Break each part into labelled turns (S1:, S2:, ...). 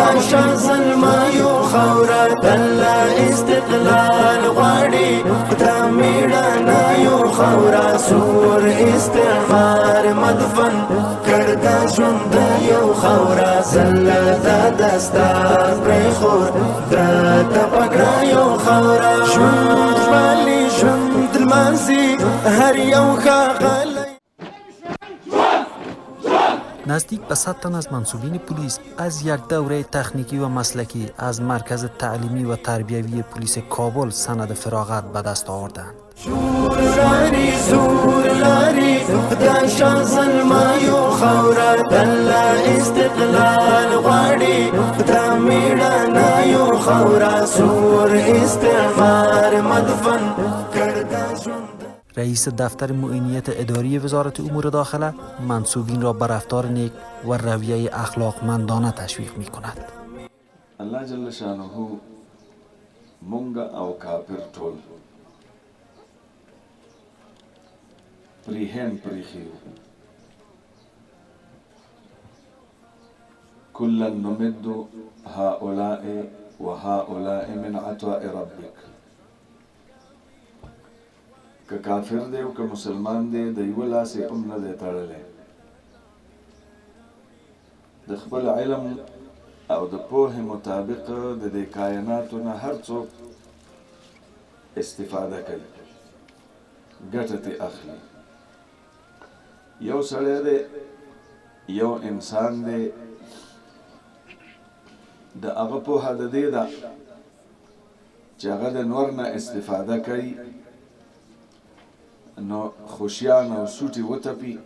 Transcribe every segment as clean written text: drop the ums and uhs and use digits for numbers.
S1: خداشا ظلما یو خورا دلا استقلال غواړي دا میړانا یو خورا سور استعمار مدفن کردا ژوند یو خورا زله دا دستار پرېښور درته پګړه یو خورا ژوند ژوندي ژوند لمانځي هر یو ښاغلی.
S2: نزدیک به 100 تن از منصوبین پلیس از یک دوره تکنیکی و مسلکی از مرکز تعلیمی و تربیوی پلیس کابل سند فراغت به دست آوردند.
S1: شوراری زور لاری خداشا ظلما یو خورا دلا استقلال غواړي دا میړانا یو خورا سور استعمار مدفن کردا ژوند.
S2: رئیس دفتر معینیت اداری وزارت امور داخله منصوبین را به رفتار نیک و رویه اخلاقمندانه تشویق می کند.
S3: الله جل شانه مونږ او کافر ټول پریهن پریخیو کلا نمد هؤلاء و هؤلاء من عطاء ربک. که کافر دی او که مسلمان دی د یو لاس یې هم نه دی تړلی. د خپل علم او د پوهې مطابق د دې کائناتو نه هر څوک استفاده کوي، ګټه ترې اخلي. یو سړی دی، یو انسان دی، د هغه پوهه د دې ده چې هغه د نور نه استفاده کوي نو خوشیان او سوټي وتپي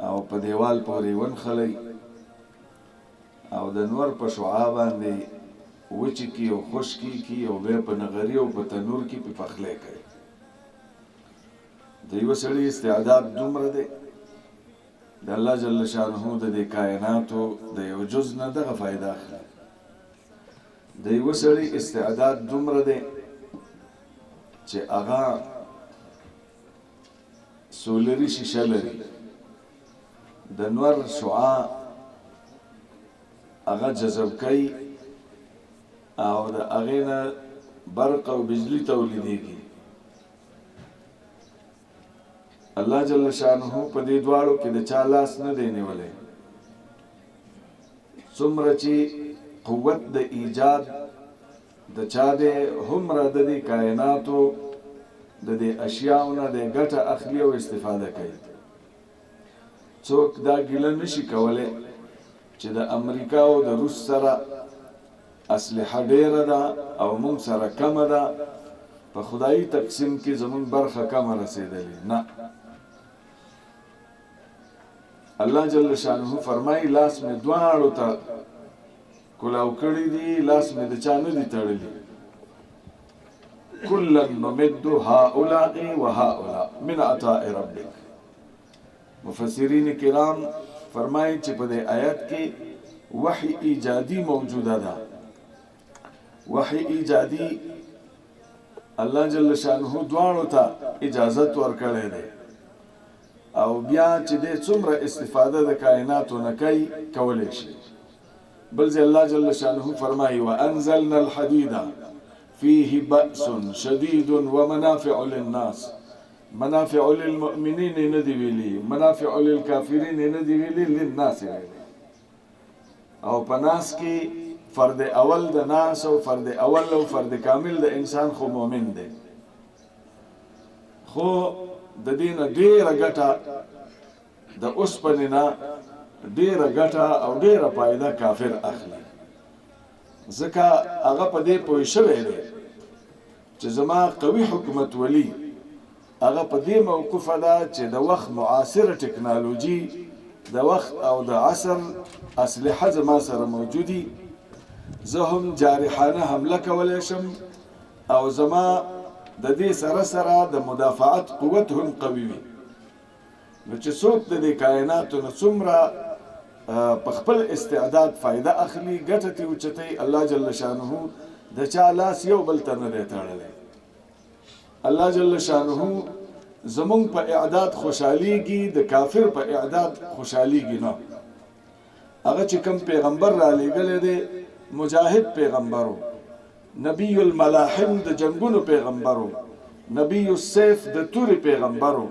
S3: او په دیوال پورې ونښلي او د نور په شعاع باندې وچکي او خشکي کي او بیا په نغري او په تنور کې په پخلی کوي. د یوه سړي استعداد دومره دی د الله جل شانه د دې کائناتو د یو جز نه دغه فایده اخلي. د یوه سړي استعداد دومره دی چې هغه سولري شیشه لري، د نور شعاع هغه جذب کوي او د هغې نه برق او بجلی تولیدېږي. الله جل شانه په دې دواړو کې د چا لاس نه دی نیولی. څومره چې قوت د ایجاد د چا دی هومره د دې کائناتو د دې اشیاو نه د ګټه اخلي او استفاده کوي. څوک دا ګیله نشي کولی چې د امریکا او د روس سره اسلحه ډیره ده او موږ سره کمه ده، په خدایي تقسیم کې زموږ برخه کمه رسېدلې. نه، الله جل شانه فرمایي لاس مې دواړو ته کلاو کړي دي، لاس مې د چا نه دي تړلي. کلا نمد هؤلاء و هؤلاء من عطاء ربک. مفسرین کرام فرمایي چې په دې آیت کې وحی ایجادی موجوده ده. وحی ایجادی الله جل شانه دواړو ته اجازت ورکړی دی او بیا چې دې څومره استفاده د کائناتو نه کوي کولی شي. بل ځای الله جل شانه فرمایي وانزلنا الحديد فيه بأس شديد ومنافع للناس. منافع للمؤمنين ندي ویلي، منافع للكافرين ندي ویلي، للناس ویلي. او په ناس کې فرد اول د ناس او فرد اول او فرد کامل د انسان خو مؤمن دی، خو د دې نه ډېره ګټه د اوسپنې نه ډېره ګټه او ډېره فایده کافر اخلي. ځکه هغه په دې پوه شوی دی چې زما قوي حکومت ولی هغه په دې موقوفه ده چې د وخت معاصره ټکنالوژي د وخت او د عصر اسلحه زما سره موجودي، زه هم جارحانه حمله کولی شم او زما د دې سره سره د مدافعت قوت هم قوي وي. نو چې څوک د دې کائناتو نه څومره په خپل استعداد فایده اخلي، ګټه ترې اوچتوي، الله جل شانه د چا لاس یو بل ته نه دی تړلی. الله جل شانه زمونږ په اعداد خوشحالیږي، د کافر په اعداد خوشحالیږي نه. هغه چې کوم پیغمبر را لېږلی دی مجاهد پیغمبر و، نبی الملاحم د جنګونو پیغمبر و، نبی السیف د تورې پیغمبر و.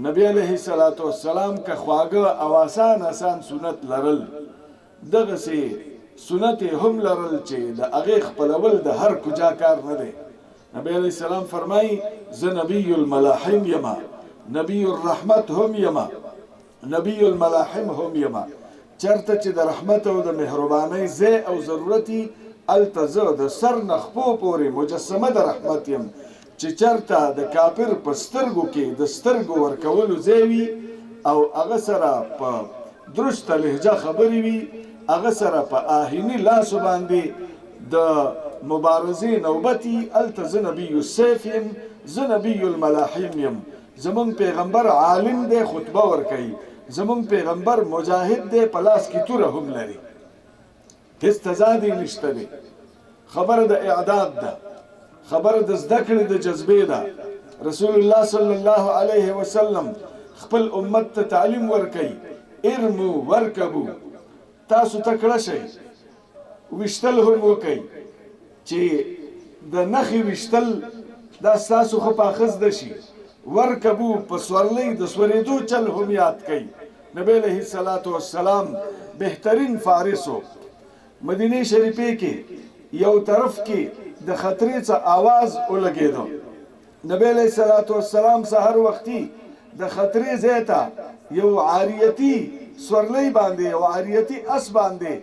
S3: نبی علیه السلام که خواږه او آسان سنت لرل، دغسې سنت هم لرل چې د هغې خپلول د هر کجا کار نه دی. نبی علیه السلام فرمایي زه نبی الملاحم یما، نبی الرحمت هم یما، نبی الملاحم هم یما. چرته چې د رحمت او د مهربانۍ ځای او ضرورتي هلته زه د سر نه خپو پورې مجسمه د رحمت یم. چې چرته د کافر په سترګو کې د سترګو ورکولو ځای وي او هغه سره په درسته لهجه خبرې وي، هغه سره په آهیني لاسو باندې د مبارزې نوبت وي، هلته زه نبی السیف یم، زه نبی الملاحم یم. زمونږ پیغمبر عالم دی خطبه ورکوي، زمونږ پیغمبر مجاهد دی په لاس کې توره هم لري، هېڅ تضاد یې نشته دی. خبره د اعداد ده، خبره د زده کړې د جذبې ده. رسول الله صلی الله علیه وسلم خپل امت ته تعلیم ورکوي، ارمو ورکبو، تاسو تکړه شئ، ویشتل هم وکئ، چې د نښې ویشتل دا ستاسو ښه پاخه زده شي. ورکبو په سورلۍ د سورېدو چل هم یاد کئ. نبی علیه السلام بهترین فارس و. مدینه شریفې کې یو طرف کې د خطرې څه آواز ولګېده. نبی علیه السلام سحر وختي د خطرې ځای ته یو عاریتي سورلۍ باندې، یو عاریتي اس باندې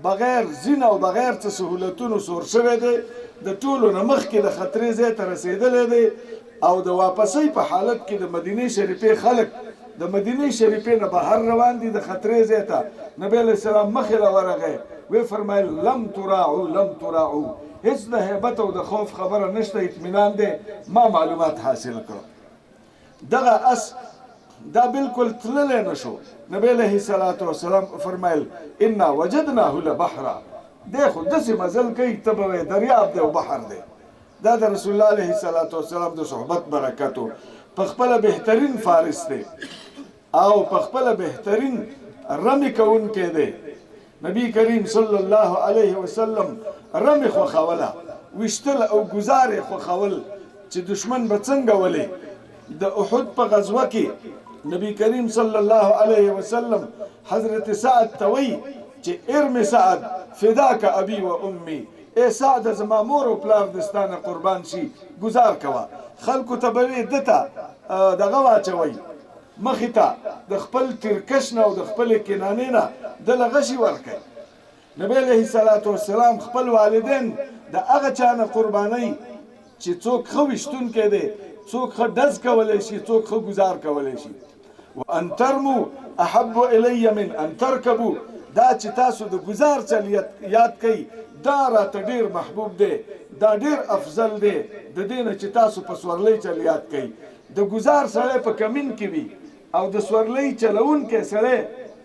S3: بغیر زین او بغیر څه سهولتونو سور شوی دی، د ټولو نه مخکې د خطرې ځای ته رسېدلی دی او د واپسۍ په حالت کې د مدینې شریفې خلک د مدینې شریفې نه بهر روان دي د خطرې ځای ته. نبی علیه السلام مخې له ورغی، وی فرمایل لم تراعو لم تراعو، هیڅ د هیبت او د خوف خبره نشته، اطمینان دی، ما معلومات حاصل کړو. دغه اس دا بالکل تللی نه شو. نبی علیه السلام فرمایل انا وجدناه لبحرا، دی خو داسې مزل کوي ته به وایې دریاب دی او بحر دی. دا د رسول الله علیه السلام د صحبت برکت و. په خپله بهترین فارس دی او په خپله بهترین رمې کوونکی دی. نبی کریم صلی الله علیه وسلم رمې خوښوله، ویشتل او ګزار یې خوښول چې دشمن به څنګه ولې. د احد په غزوه کې نبی کریم صلی الله علیه وسلم حضرت سعد ته وایي چې ارم سعد فداک ابي و امي، ای سعد زما مور او پلار دستانه قربان شي، ګزار کوه. خلکو ته به وایي ده ته دغه واچوئ مخې ته د خپل ترکش نه او د خپلې کنانې نه دله غشي ورکوي. نبی علیه السلام خپل والدین د هغه چا نه قربانوي چې څوک ښه ویشتونکی دی، څوک ښه ډز کولی شي، څوک ښه ګزار کولی شي. وان ترمو احب الی من ان ترکبو، دا چې تاسو د ګزار چل یاد کوئ دا راته ډېر محبوب دی، دا ډېر افضل دی د دې نه چې تاسو په سورلۍ چل یاد کوئ. د ګزار سړی په کمین کې وي او د سورلۍ چلونکی سړی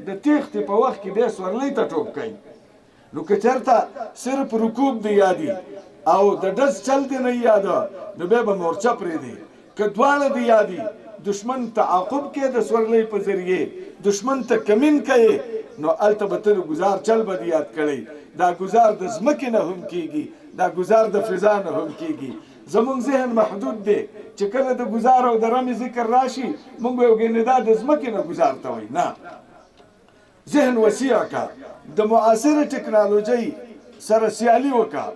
S3: د تیښتې په وخت کې بیا سورلۍ ته ټوپ کوي. نو که چېرته صرف رکوب دی یادي او د ډز چل دی نه یاده، نو بیا به مورچه پرېږدي. که دواړه دی یادي، دشمن تعاقب کې د سورلۍ په ذریعې دشمن ته کمین کوي، نو هلته به ته د ګزار چل به دی یاد کړی. دا ګزار د ځمکې نه هم کېږي، دا ګزار د فضا نه هم کېږي. زمونږ ذهن محدود دی چې کله د ګزار او د رمې ذکر راشي موږ به وګڼو دا د ځمکې نه ګزار ته وایي. نه، ذهن وسیع که، د معاصره ټکنالوژۍ سره سیالي وکړه.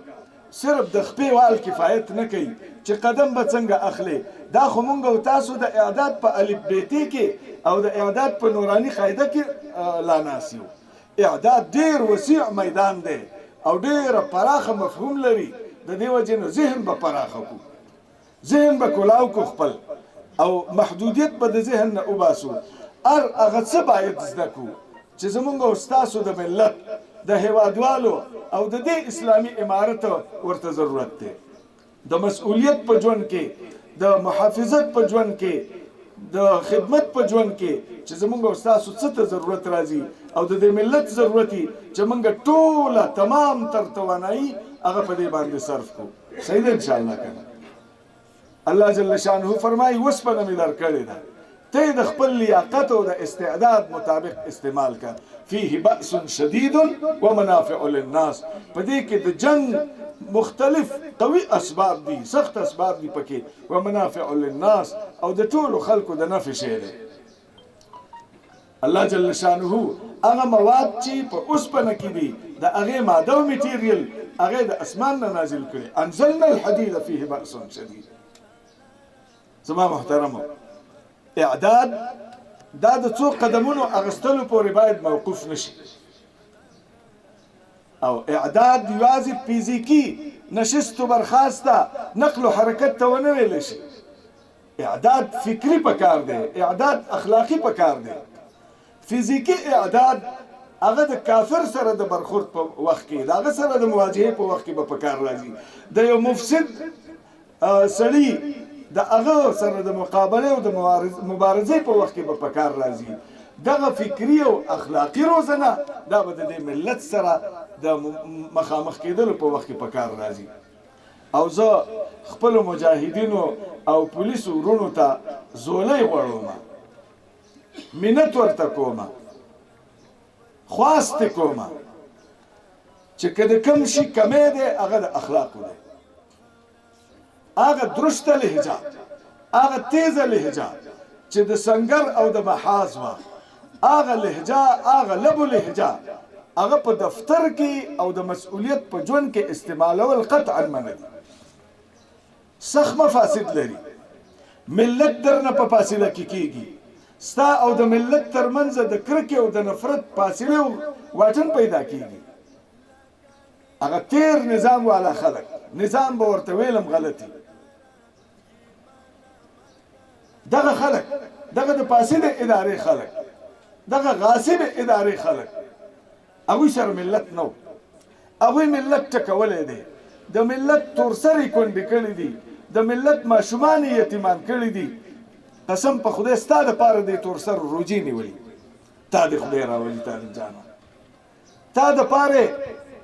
S3: صرف د خپې وال کفایت نه کوي چې قدم به څنګه اخلي. دا خو موږ او تاسو د اعداد په الف بیتې کې او د اعداد په نوراني قاعده کې لا ناس یو. اعداد ډېر وسیع میدان دی او ډېره پراخه مفهوم لري. د دې وجې نه ذهن به پراخه کړو، ذهن به کلاو کړو خپل، او محدودیت به د ذهن نه وباسو. هر هغه څه باید زده کړو چې زمونږ او ستاسو د ملت د هیوادوالو او د دې اسلامي امارت ورته ضرورت دی. د مسؤلیت په ژوند کې، د محافظت په ژوند کې، د خدمت په ژوند کې چې زمونږ او ستاسو څه ته ضرورت راځي او د دې ملت ضرورت وي چې موږ ټوله تمام تر توانایي هغه په دې باندې صرف کړو. صحیح ده انشاءالله. کنه الله جل شانه فرمایي اوسپنه مې درکړې ده، ته د خپل لیاقت او د استعداد مطابق استعمال کا فيه بأس شدید ومنافع للناس په دې کې د جنگ مختلف قوي اسباب دي سخت اسباب دي پکې ومنافع للناس او د ټولو خلکو د نفع شی دی الله جل شانه هغه مواد چې په اوسپنه کې دي د هغې ماده او میټیریل هغه د اسمان نه نازل کړي انزلنا الحديد فيه بأس شدید زما محترمو اعداد دا د څو قدمونو اغستلو پورې باید موقوف نشي او اعداد یوازې فیزیکی نشست و برخاسته نقل و حرکت ته ونه ویل شي اعداد فکری پکار دی اعداد اخلاقی پکار دی فیزیکی اعداد هغه د کافر سره د برخورد په وخت کې د هغه سره د مواجهې په وخت کې به پکار راځي د یو مفسد سړي د هغه سره د مقابله او د مبارزې په وخت کې به پکار راځي دغه فکری او اخلاقی روزنه دا به د ملت سره د مخامخ کېدلو په وخت کې پکار راځي او زه خپل مجاهدینو او پولیسو ورونو ته زولۍ غواړم منت ورته کوم خواست کوم چې که د کوم شي کمی دی هغه د اخلاقو دی هغه درشته لهجه هغه تیزه لهجه چې د سنگر او د محاذ وه هغه لهجه هغه لبو لهجه هغه په دفتر کې او د مسؤلیت په ژوند کې استعمالول قطعا منع دي سخت مفاسد لري ملت درنه په فاصله کې کیږي ستا او د ملت ترمنځ د کرکې او د نفرت فاصله او واټن پیدا کیږي هغه تیر نظام والا خلک نظام به ورته ویلم غلطي دغه خلک دغه د فاسده ادارې خلک دغه غاصب ادارې خلک هغوی سره ملت نو هغوی ملت ټکولی دی د ملت تورسرې کونډې کړي دي د ملت ماشومان یتیمان کړي دي قسم په خدای ستا دپاره دی تورسر روجې نیولي تا د خدای راولي طالب جانه تا دپاره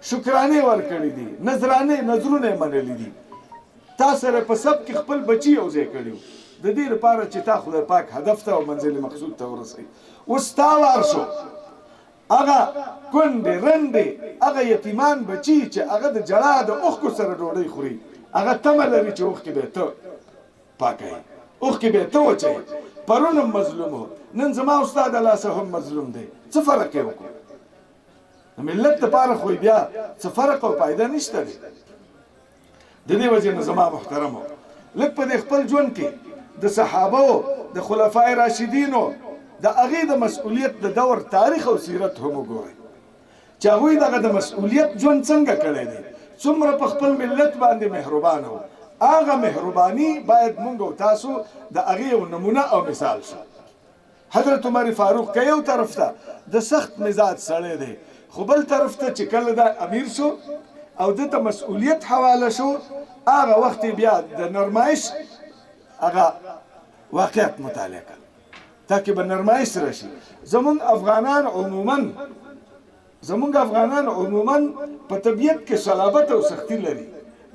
S3: شکرانې ورکړي دي نظرونه یې منلي دي تا سره په سب کې خپل بچي یو ځای کړي د دې لپاره چې تا خدای پاک هدف ته او منزل مقصود ته ورسوي اوس تا وار شو هغه کونډې رنډې هغه یتیمان بچي چې هغه د جړا د اوښکو سره ډوډۍ خوري هغه تمه لري چې اوښکې به ته پاکوي اوښکې به ته وچوي پرون هم مظلوم و نن زما استاد لاسه هم مظلوم دی څه فرق یې وکړو د ملت دپاره خو بیا څه فرق او فایده نشته دی د دې وجې نه زما محترمو لږ په دې خپل ژوند کې د صحابو د خلفای راشدینو د هغې د مسؤلیت د دور تاریخ او سیرت هم وګورئ چې هغوی دغه د مسؤلیت ژوند څنګه کړی دی څومره په خپل ملت باندې مهربانه و هغه مهرباني باید مونږ او تاسو د هغې یو نمونه او مثال شو حضرت عمر فاروق که یو طرف ته د سخت مزاج سړی دی خو بل طرف ته چې کله دا امیر شو او ده ته مسؤلیت حواله شو هغه وخت بیا د نرمایش هغه واقعیت مطالعه کړ تاکي به نرمایش راشي زمونږ افغانان عموما په طبیعت کې صلابت او سختی لري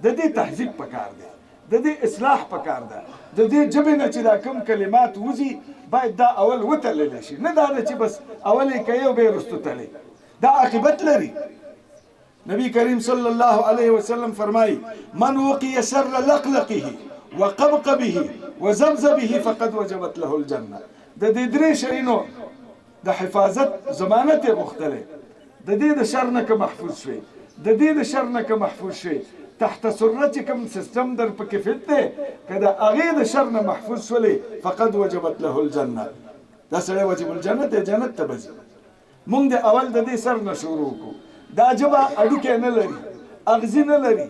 S3: د دې تهذیب پکار دی د دې اصلاح پکار ده د دې ژبې نه چې دا کوم کلمات وځي باید دا اول وتللی شي نه دا ده چې بس اول یې کوي او بیا یې رستو تلي دا عاقبت لري نبی کریم صلی الله علیه وسلم فرمایي من وقي شر لقلقه وقبقبه وزبزبه فقد وجبت له الجنه د دې درې شیانو د حفاظت ضمانت یې غوښتلی د دې د شر نه که محفوظ شوي د دې د شر نه که محفوظ شوي تحت سره چې کوم سیستم در پکې فت دی که د هغې د شر نه محفوظ شولې فقد وجبت له الجنه دا سړی وجب الجنه دی جنت ته به ځي مونږ د اول د دې سر نه شروع کړو دا ژبه اډوکې نه لري اغزي نه لري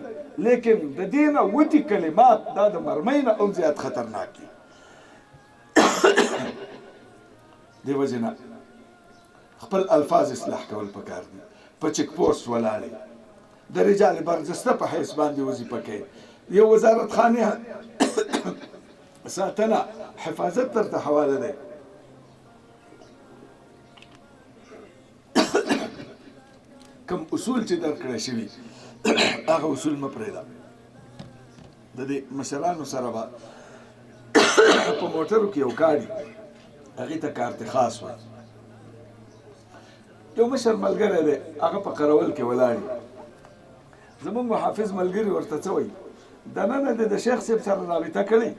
S3: لیکن د دې نه وتي کلمات دا د مرمۍ نه هم زیات خطرناک دي دې وجې نه خپل الفاظ اصلاح کول پکار دي په چک پوسټ ولاړې د رجال برجسته په حیث باندې وظیفه کوي یو وزارت خانه ساتنه حفاظت درته حواله دی کوم اصول چې درکړی شوي هغه اصول مه پرېږده د دې مشرانو سره به په موټرو کې یو ګاډي هغې ته کارت خاص وایي. یو مشر ملګری دی هغه په قرول کې ولاړ زمونږ محافظ ملګري ورته څه وایي دننه د شیخ صاحب سره رابطه کړې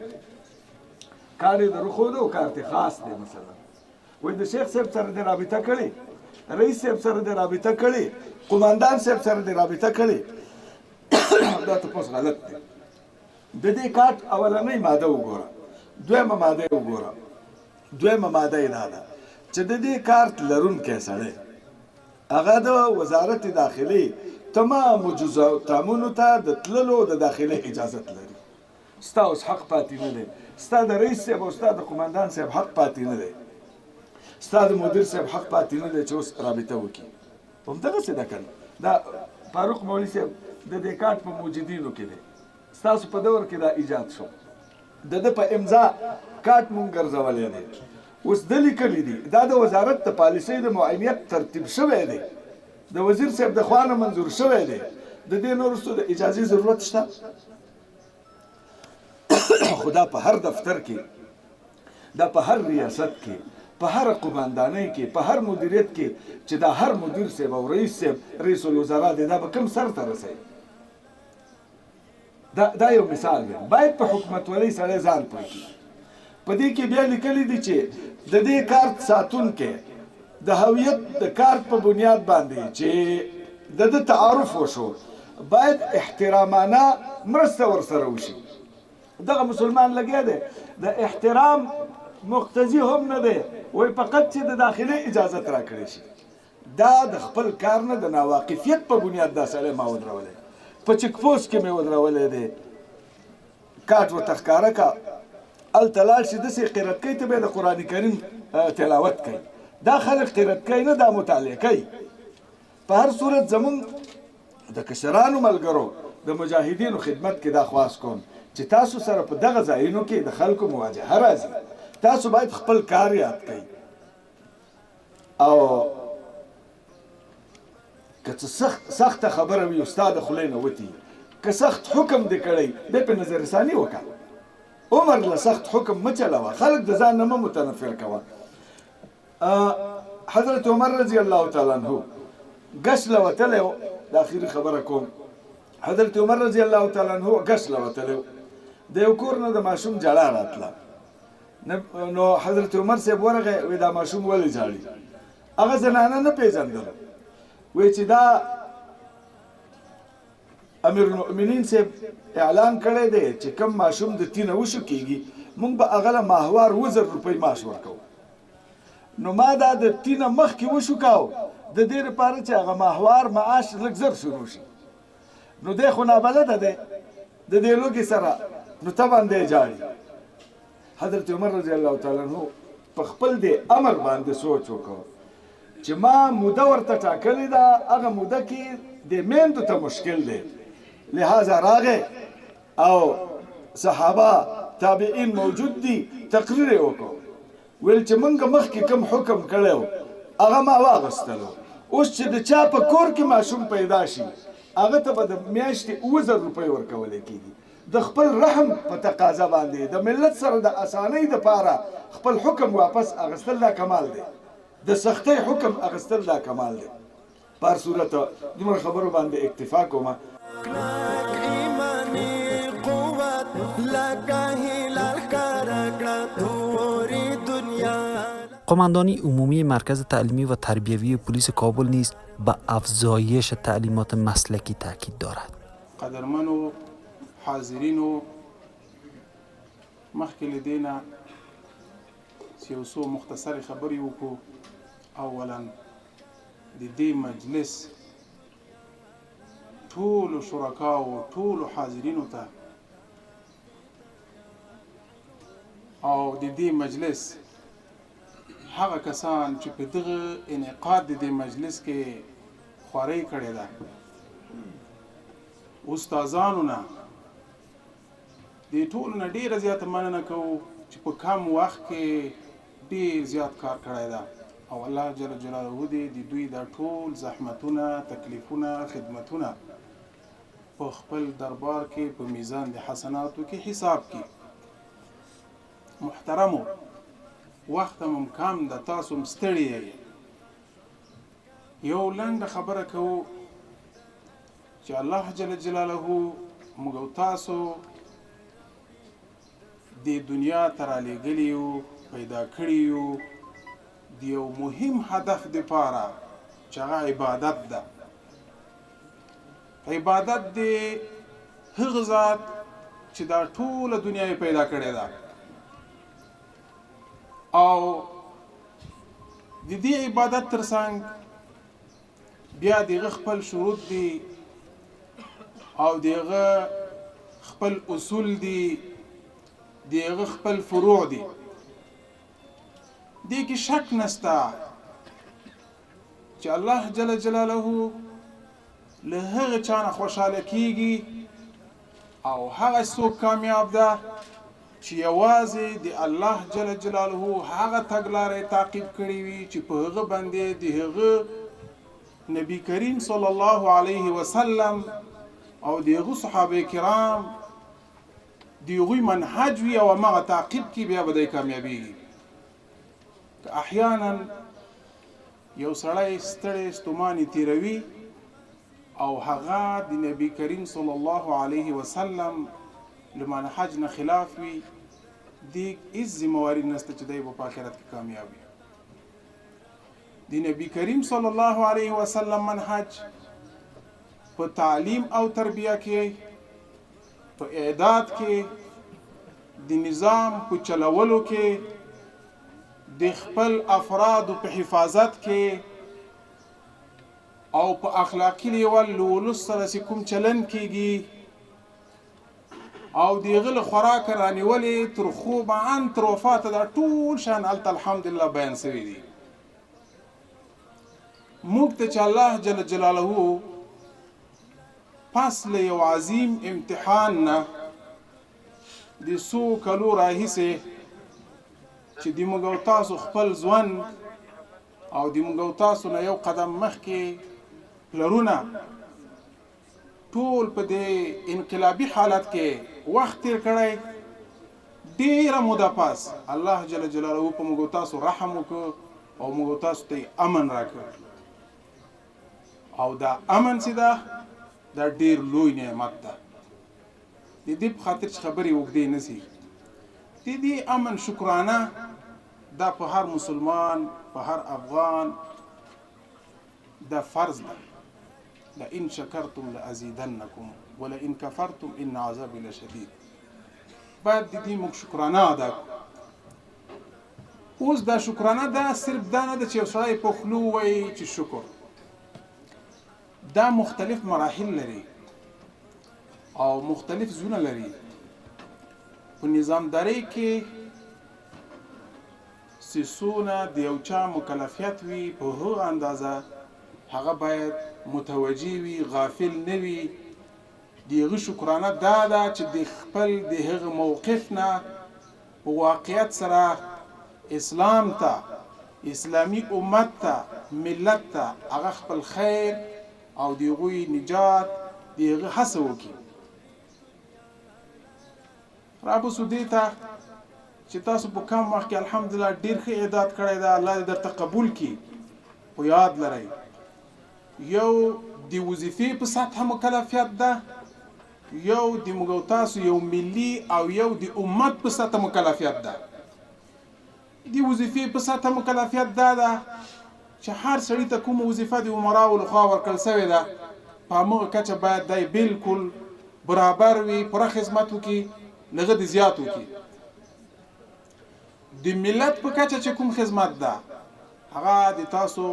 S3: کار یې درښوده او کارت خاص دی مثلا وایي د شیخ صاحب سره دې رابطه کړې رئیس صاحب سره دې رابطه کړې قماندان صاحب سره دې رابطه کړې دا تپوس غلط دی. د دې کارت اولنۍ ماده وګوره دویمه ماده یې وګوره. دویمه ماده یې دا ده چې د دې کارت لرونکی سړی هغه د وزارت داخلي تمامو جزامونو ته د تللو د داخلي اجازت لري. ستا اوس حق پاتې نه دی، ستا د رئیس صاحب او ستا د قماندان صاحب حق پاتې نه دی، ستا د مدیر صاحب حق پاتې نه دی چې اوس رابطه وکړي. همدغسې ده که نه؟ دا فاروق مولوي صاحب د دې کارت په موجودینو کې دی، ستاسو په دور کې دا ایجاد شو، د ده په امضا کارت مونږ ګرځولی دی. اوس ده لیکلی دي دا د وزارت د پالیسۍ د معاینیت ترتیب شوی دی، د وزیر صاحب د خوا نه منظور شوی دی. د دې نه وروسته د اجازې ضرورت شته؟ خو دا په هر دفتر کې، دا په هر ریاست کې، په هر قماندانۍ کې، په هر مدیریت کې چې دا هر مدیر صاحب او رئیس صاحب رئیس الوزرا دی دا به کوم سر ته رسوي؟ دا یو مثال دی. باید په حکومتولۍ سړی ځان پوه کړي. په دې کې بیا لیکلی دي چې د دې کارت ساتونکی د هویت د کارت په بنیاد باندې چې د ده تعارف وشو باید احترامانه مرسته ورسره وشي. دغه مسلمان لګیا دی د احترام مقتضي هم نه دی، وایي فقط چې د داخلي اجازت راکړی شي. دا د خپل کار نه د ناواقفیت په بنیاد دا سړی ما ودرولی، په چک پوسټ کې مې ودرولی دی. کارت ورته ښکاره که هلته لاړ شي داسې قرت کوي ته به د قرآن کریم تلاوت کوي. دا خلک قرت کوي نه، دا مطالعه کوي. په هر صورت زمونږ د کشرانو ملګرو د مجاهدینو خدمت کې دا خواست کوم چې تاسو سره په دغه ځایونو کې د خلکو مواجهه راځي، تاسو باید خپل کار یاد کړئ او که څه سخته خبره وي ستا د خولې نه وتي، که سخت حکم دې کړی دی په نظر ثاني وکړه. عمر له سخت حکم مه چلوه، خلک د ځان نه مه متنفر کوه. حضرت عمر رضی الله تعالی عنه ګش له وتلی و، د اخري خبره کوم. حضرت عمر رضی الله تعالی عنه ګش له وتلی و، د یو کور نه د ماشوم جړه راتله. نو حضرت عمر صاحب ورغی وایي دا ماشوم ولې جاړي؟ هغه زنانه نه پېژندله، وایي چې دا امیر المؤمنین صاحب اعلان کړی دی چې کم ماشوم د تینه وشو کېږي موږ به هغه له ماهوار 2000 روپۍ معاش ورکوو. نو ما دا د تینه مخکې وشو کاو د دې لپاره چې هغه ماهوار معاش لږ زر شروع شي. نو دی خو نابلده دی د دې لوږې سره، نو طبعا دی جاړي. حضرت عمر رضی الله تعالی عنه په خپل دې امر باندې سوچ وکړ چې ما موده ورته ټاکلې ده، هغه موده کې د میندو ته مشکل دی، لہذا راغې او صحابه تابعین موجود دي تقریر یې وکړ. ویل چې موږ مخکې کوم حکم کړی و هغه ما واغستلو، اوس چې د چا په کور کې ماشوم پیدا شي هغه ته به د میاشتې 2000 روپۍ ورکولی کېږي. د خپل رحم په تقاضا باندې د ملت سره د اسانۍ دپاره خپل حکم واپس اخیستل دا کمال دی، د سختۍ حکم اخیستل دا کمال دی. په هر صورت دومره خبرو باندې اکتفا کومه.
S2: قماندانی عمومی مرکز تعلیمی و تربیوی پلیس کابل نیز به افزایش تعلیمات مسلکی تاکید دارد.
S4: قدرمنو حاضرینو، مخکې له دې نه چې یو څو مختصرې خبرې وکړو. اولا د دې مجلس ټولو شرکاو ټولو حاضرینو ته او د دې مجلس هغه کسان چې په دغه انعقاد د دې مجلس کې خوارۍ کړې ده، استادانو نه د ټولو نه ډېره زیاته مننه کوو چې په کم وخت کې ډېر زیات کار کړی ده او الله جل جلاله دې د دوی دا ټول زحمتونه، تکلیفونه، خدمتونه په خپل دربار کې په میزان د حسناتو کې حساب کړي. محترمو، وخت هم کم ده، تاسو هم ستړي یئ. یو لنډه خبره کوو چې الله جل جلاله موږ او تاسو د دنیا ته رالیږلي یو، پیدا کړي یو د یو مهم هدف دپاره چې هغه عبادت ده. عبادت دی هغه ذات چې دا ټوله دنیا یې پیدا کړې ده، او د دې عبادت ترڅنګ بیا دغه خپل شروط دي او دغه خپل اصول دي، دغه خپل فروع دي. دې کې شک نشته چې الله جل جلاله له هغه چا نه خوشحاله کیږي او هغه څوک کامیاب ده چې یوازې د الله جل جلاله هغه تګلارې تعقیب کړې وي چې په هغه باندې د هغه نبی کریم صلی الله علیه وسلم او د هغه صحابه کرام د هغوی منهج وي او هغه تعقیب کړي، بیا به دی کامیابیږي. که احیانا یو سړی ستړی ستوماني تیروي او هغه د نبی کریم صلی الله علیه وسلم له منهج نه خلاف وي، دی هیڅ ذمواري نشته چې دی به په آخرت کې کامیاب وي. د نبی کریم صلی الله علیه وسلم منهج په تعلیم او تربیه کې، په اعداد کې، د نظام په چلولو کې، د خپل افرادو په حفاظت کې او په اخلاقی لیول له ولس سره چې کوم چلن کېږي او د هغه له خوراک رانیولې تر خوبه ان تر وفاته دا ټول شان هلته الحمدلله بیان شوي دي. موږ ته چې الله جل جلاله پس له یو عظیم امتحان نه د څو کلو راهیسې چې د موږ او تاسو خپل ژوند او د موږ او تاسو نه یو قدم مخکې پلرونه ټول په دې انقلابي حالت کې وخت تیر کړی، ډېره موده پس الله جل جلاله په موږ او تاسو رحم وکړ او موږ او تاسو ته امن راکړ. او دا امن چې ده دا ډېر لوی نعمت ده. د دې په خاطر چې خبرې اوږدې نه شي، د دې امن شکرانه دا په هر مسلمان، په هر افغان دا فرض ده. لئن شکرتم لازیدنکم ولئن کفرتم ان عذابی لشدید. باید د دې موږ شکرانه ادا کړو. اوس دا شکرانه دا صرف دا نه ده چې یو سړی په خولو وایي چې شکر. دا مختلف مراحل لري او مختلف زونه لري. په نظامدارۍ کې سیسونه د یو چا مکلفیت وي، په هغه اندازه هغه باید متوجه وي، غافل نه وي. د هغه شکرانه دا ده چې د خپل د هغه موقف نه په واقعیت سره اسلام ته، اسلامي امت ته، ملت ته هغه خپل خیر او د هغوی نجات د هغه هڅه وکړي. رابسو دې ته چې تاسو په کم وخت کې الحمدلله ډېر ښه اعداد کړی ده، الله دې درته قبول کړي. خو یاد لرئ یو د وظیفې په سطحه مکلفیت ده، یو د موږ او تاسو یو ملي او یو د امت په سطحه مکلفیت ده. د وظیفې په سطحه مکلفیت دا ده چې هر سړي ته کومه وظیفه د امراو لخوا ورکړل سوې ده په همغه کچه باید دی بالکل برابر وي، پوره خدمت وکړي، لږه د زیات وکړي. د ملت په کچه چې کوم خدمت ده هغه د تاسو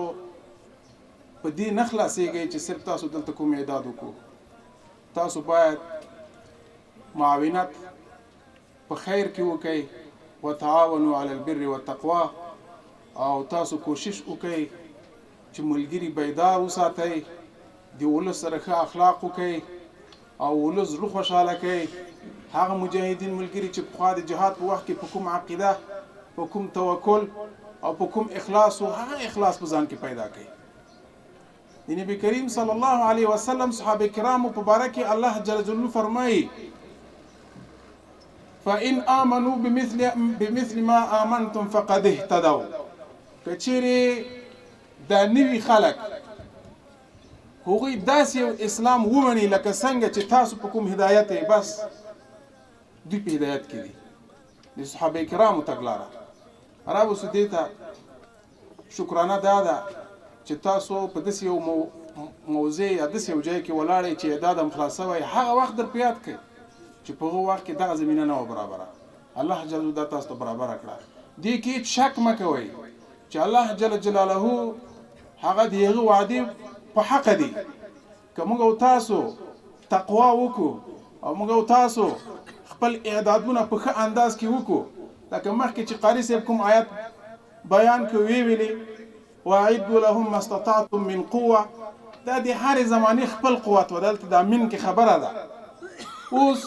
S4: په دې نه خلاصېږي چې صرف تاسو دلته کوم اعداد وکړو. تاسو باید معاونت په خیر کې وکړئ، وتعاونوا علی البر والتقوا، او تاسو کوشش وکړئ چې ملګري بیدار وساتئ، د ولس سره ښه اخلاق وکړئ او ولس زړه خوشحاله کړئ. هغه مجاهدین ملګري چې پخوا د جهاد په وخت کې په کوم عقیده، په کوم توکل او په کوم اخلاص و هغه اخلاص په ځان کې پیدا کړئ. د نبی کریم صلی الله علیه وسلم صحابه کرامو په باره کې الله جل جلاله فرمایي فإن آمنوا بمثل ما آمنتم فقد اهتدوا که چیرې دا نوي خلک هغوی داسې یو اسلام ومني لکه څنګه چې تاسو په کوم هدایت یې بس دوی په هدایت کې دي د صحابه کرامو تګلاره راوسو دې ته شکرانه دا ده چې تاسو په داسې یو موضوع یا داسې یو ځای کې ولاړئ چې اعداد هم خلاص شوی هغه وخت در په یاد کړئ چې په هغه وخت کې دغه زمینه نه وه برابره الله جل دا تاسو ته برابره کړه دې کې هېڅ شک مه کوئ چې الله جل جلاله هغه د هغه وعدې په حق دي که موږ او تاسو تقوا وکړو او موږ او تاسو خپل اعدادونه په ښه انداز کې وکړو لکه مخکې چې قاري صاحب کوم آیت بیان کوي ویلي واعدوا لهم ما استطعتم من قوه دا د هرې زمانې خپل قوت و دلته دا من کې خبره ده اوس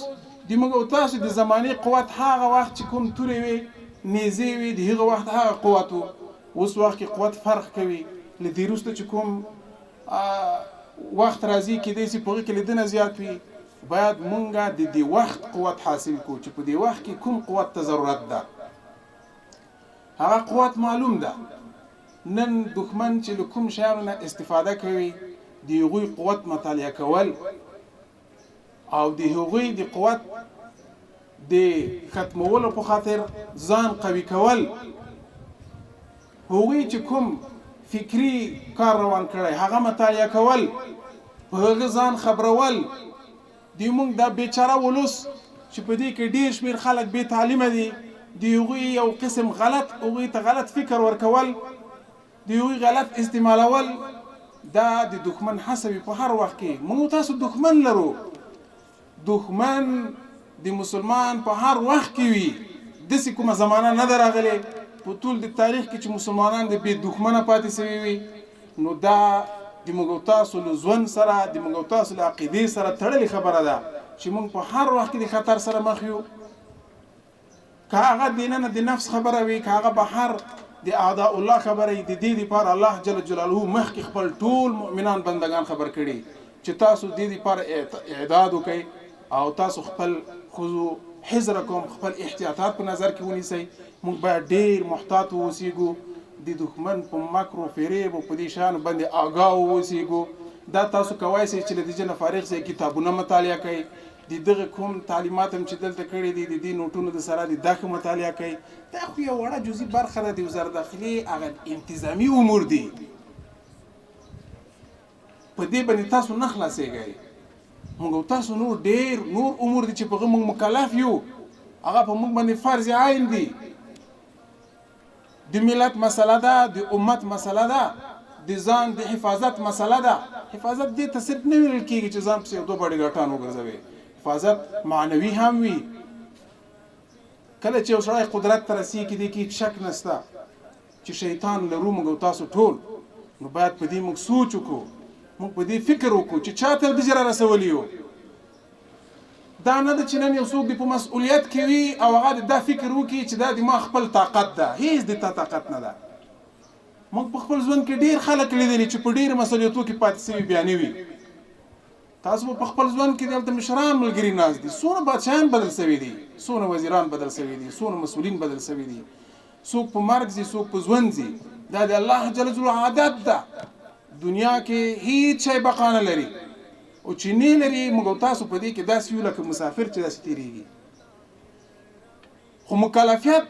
S4: د موږ او تاسو د زمانې قوت هغه وخت چې کوم تورې وي نیزې وي د هغه وخت هغه قوت و اوس وخت کې قوت فرق کوي له دې وروسته چې کوم وخت راځي کېدای شي په هغې کې له ده نه زیات وي باید مونږ د دې وخت قوت حاصل کړو چې په دې وخت کې کوم قوت ته ضرورت ده هغه قوت معلوم ده نن دښمن چې له کوم شیانو نه استفاده کوي د هغوی قوت مطالعه کول او د هغوی د قوت د ختمولو په خاطر ځان قوي کول هغوی چې کوم فکری کار روان کړی هغه مطالعه کول په هغه ځان خبرول دی موږ دا بیچاره ولوس چې په دې کې ډېر شمېر خلک بې تعلیمه دي د هغوی یو قسم غلط هغوی ته غلط فکر ورکول د هغوی غلط استعمالول دا د دښمن هڅه وي په هر وخت کې موږ تاسو دښمن لرو دښمن د مسلمان په هر وخت کې وي داسې کومه زمانه نه ده راغلې په ټول د تاریخ کې چې مسلمانان د بې دښمنه پاتې سوي وي نو دا د موږ او تاسو له ژوند سره د موږ او تاسو له عقیدې سره تړلې خبره ده چې موږ په هر وخت کې د خطر سره مخ یو که هغه دننه د نفس خبره وي که هغه بهر د اعداء الله خبره وي د دې لپاره الله جل جلاله مخکې خپل ټول مؤمنان بندگان خبر کړي چې تاسو د دې لپاره اعداد وکړئ او تاسو خپل خذو حذرکم خپل احتیاطات په نظر کې ونیسئ موږ باید ډېر محتاط واوسیږو د دښمن په مکر و فریب او په دې شیانو باندې آګاه واوسیږو دا تاسو کولی شئ چې له دې نه فارغ شئ کتابونه مطالعه کړئ د دغه کوم تعلیمات هم چې دلته کړي دي د دې نوټونو د سره د دا ښه مطالعه کوي دا خو یو وړه جزئي برخه ده د وزارت داخلي هغه انتظامي امور دي په دې باندې تاسو نه خلاصېږئ موږ او تاسو نور ډېر نور امور دي چې په هغه موږ مکلف یو هغه په موږ باندې فرض عین دي د ملت مسله ده د امت مسله ده د ځان د حفاظت مسله ده حفاظت دې ته صرف نه ویل کېږي چې ځان پسې یو دوه بډې ګټان وګرځوي حفاظت معنوي هم وي کله چې یو سړی قدرت ته رسېږي دې کې هېڅ شک نشته چې شیطان لرو موږ او تاسو ټول نو باید په دې موږ سوچ وکړو موږ په دې فکر وکړو چې چا ته دجې را رسولي یو دا نه ده چې نن یو څوک د په مسؤلیت کې وي او هغه دا فکر وکړي چې دا د ما خپل طاقت ده هیڅ د تا طاقت نه ده موږ په خپل ژوند کې ډېر خلک لیدلي چې په ډېر مسؤلیتو کې پاتې سوي بیا نه وي تاسو په خپل ژوند کې دلته مشران ملګري ناست دي څونه بادشاهان بدل سوي دي څونه وزیران بدل سوي دي څونه مسؤلین بدل سوي دي څوک په مرګ ځي څوک په ژوند ځي دا د الله جل جلاله عادت ده دنیا کې هیڅ شی بقا نه لري او چې نه لري موږ تاسو په دې کې داسې یو لکه مسافر چې داسې تېرېږي خو مکلفیت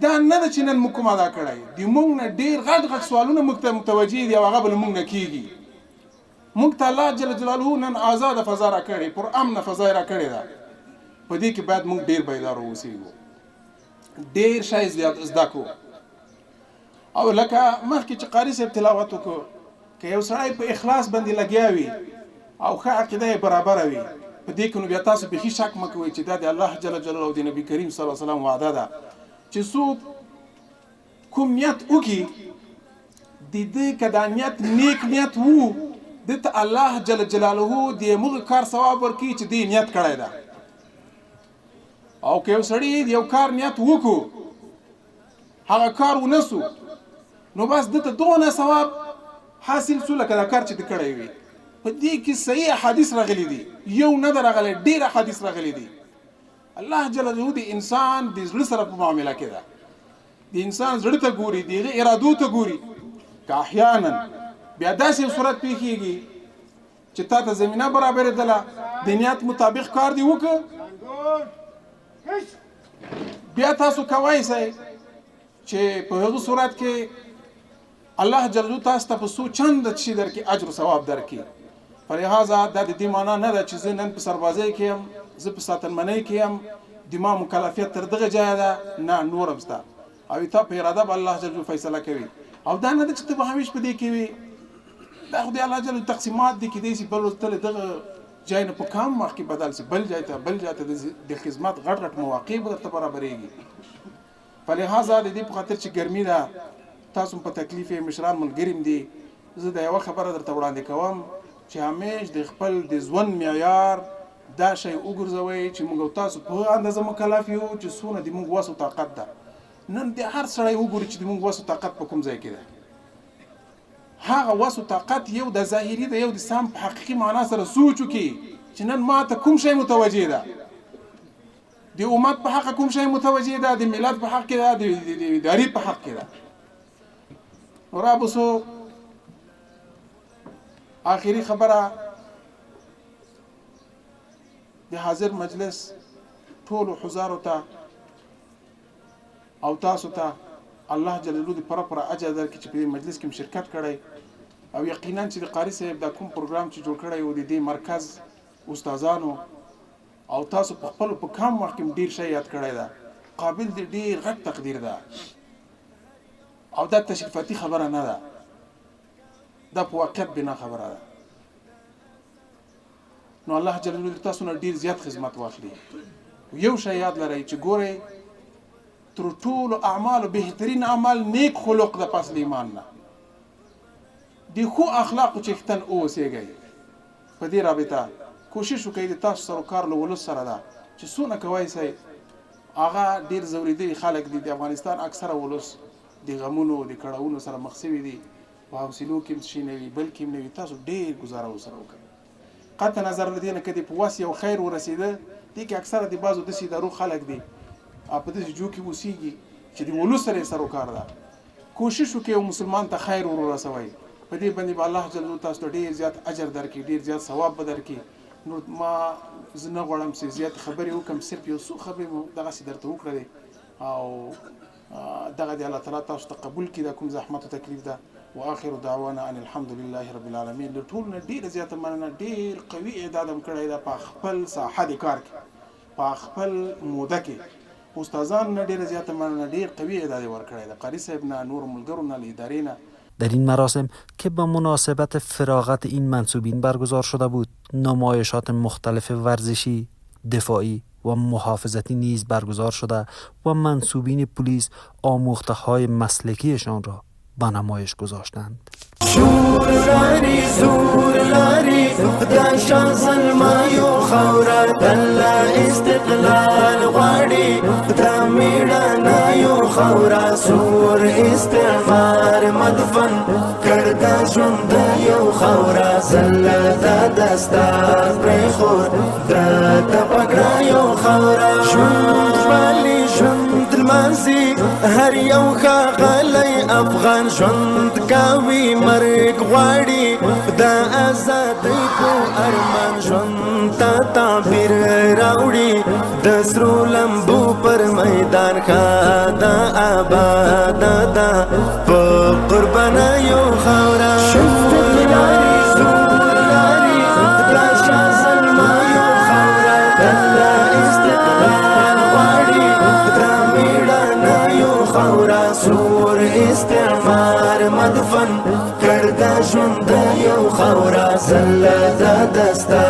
S4: دا نه ده چې نن موږ کوم ادا کړی د موږ نه ډېر غټ غټ سوالونه موږ ته متوجه دي او هغه به له موږ نه کېږي موږ ته الله جل جلاله نن آزاده فضا را کړې پر امنه فضا یې را کړې ده په دې کې باید موږ ډېر بیدار واوسېږو ډېر شی زده کړو او لکه مخکې چې قاري صاحب تلاوت وکړو که یو سړی په اخلاص باندې لګیا وي او ښه عقیده یې برابره وي په دې کې نو بیا تاسو بیخي شک مه کوئ چې دا د الله جل جلاله او د نبي کریم صلی الله علیه وسلم وعده ده چې څوک کوم نیت وکړي د دې که دا نیت نیک نیت وو دې ته الله جل جلاله د هغه کار ثواب ورکړي چې دې نیت کړی ده او که یو سړی د یو کار نیت وکړو هغه کار ونه سو نو بس دې ته دونه ثواب حاصل سو لکه دا کار چې دې کړی وي په دې کې صحیح حدیث راغلی دي یو نه ده راغلی ډېر حدیث راغلی دي الله جل جلاله د انسان د زړه سره په معامله کې ده. د انسان زړه ته ګوري، د هغې ارادو ته ګوري. که احیانا بیا داسې صورت پیښیږي چې تا ته زمینه برابرېدله، د نیت مطابق کار دې وکړه، بیا تاسو کولی شئ چې په هغه صورت کې الله جل جلاله تاسو ته په څو چنده شي درکړي، اجر و ثواب درکړي. په لحاظه دا د دې معنا نه ده چې زه نن په سربازۍ کې یم، زه په ساتنمنۍ کې یم، د ما مکلفیت تر دغه ځایه ده، نه نور هم شته. او تا په اراده به الله جل جلاله فیصله کوي. او دا نه ده چې ته به همیش په دې کې وي، دا خو د الله جل جلاله تقسیمات دي. کیدای شي بل ورځ دغه ځای نه په کام وخت کې بدل شي، بل ځای ته د خدمت غټ غټ مواقع به درته برابرېږي. په لحاظه د دې په خاطر چې ګرمي ده، تاسو په تکلیف یې، مشران ملګري م دي، زه د یوه خبره درته وړاندې کوم چې همیش د خپل د ژوند معیار دا شی وګرځوئ چې موږ او تاسو په هغه اندازه مکلف یو چې څونه د موږ وس او طاقت ده. نن د هر سړی وګوري چې د موږ وس او طاقت په کوم ځای کې ده. هغه وس او طاقت یو د ظاهري ده، یو د سم په حقیقي معنا سره سوچ وکړي چې نن ما ته کوم شی متوجه ده، د امت په حق کوم شی متوجه ده، د ملت په حق کې ده، د ادارې په حق کې ده. رابسو آخری خبره د حاضر مجلس ټولو حضارو ته او تاسو ته الله جل جلاله د پوره اجر درکړي چې په دې مجلس کې شرکت کړی. او یقینا چې د قاری صاحب دا کوم پروګرام چې جوړ کړی و د دې مرکز استادانو او تاسو په خپل په کم وخت کې ډیر شی یاد کړی ده، قابل د ډیر غټ تقدیر ده. او دا تشریفاتي خبره نه ده، دا په واقعیت بنا خبره ده. نو الله جل جلاله تاسو نه ډیر زیات خدمت واخلي. یو شی یاد لرئ چې ګورئ تر ټولو اعمالو بهترین عمل نیک خلق ده پس ایمان نه. د خو اخلاقو چښتن اوسېږئ. په دې رابطه کوشش وکړئ د تاسو سره کار له ولس سره ده چې څونه کوی شئ. هغه ډیر ځورېدلي خلک دي، د افغانستان اکثره ولس د غمونو د کړاوونو سره مخ شوي دي، په حوصلو کې هم شي نه وي، بل کې هم نه وي. تاسو ډېر ګزاره ورسره وکړئ. قطع نظر له دې نه که دې په وس یو خیر ورسېده، دې کې اکثره د بعضو داسې ادارو خلک دي په داسې جو کې اوسېږي چې د ولس سره یې سر وکار ده. کوشش وکړئ یو مسلمان ته خیر ورسوئ. په دې باندې به الله جل جلاله تاسو ته ډېر زیات اجر درکړي، ډېر زیات ثواب به درکړي. نو ما زه نه غواړم چې زیات خبرې وکړم، صرف یو څو خبرې مو دغسې درته وکړلې او دغه دی الله تعالی تاسو ته قبول کړي دا کوم زحمت او تکلیف ده. واخر دعوانا ان الحمد لله رب العالمین. له ټول نه ډیره زیاته مننه، ډیر قوي اعداد هم کړی ده په خپل ساحه د کار کې، په خپل موده کې. استادان نه ډیره زیاته مننه، ډیر قوي اعداد ورکړی ده، قاری صاحب نه، نور ملګرو نه، له ادارې نه.
S2: در این مراسم که با مناسبت فراغت این منصوبین برگزار شده بود، نمایشات مختلف ورزشی، دفاعی و محافظتی نیز برگزار شده و منصوبین پلیس آموخته‌های مسلکیشان را به نمایش گذاشتند.
S1: شور لاری زور لاری خدای شاه زلمایو خورا دله استقلال غواړي خدای میړانایو خورا سور استعمار مدفن کړه ژوند یو خورا زله د دستار پرخور د پګړایو خورا ژوند والی ژوند لمانځي هر یو ښاغلی افغان ژوند کوي مرګ غواړي د ازادۍ په ارمان ژوند ته تعبیر راوړي د سرو لمبو پر میدان ښه د آباد ده په قربانیو خاوره شور لاري زور لاري خدای شاه زلمایو خاوره دله استقلال غواړي د میړانیو خاوره سور استعمار مدفن کړه ژوند یو خورا زله د دستا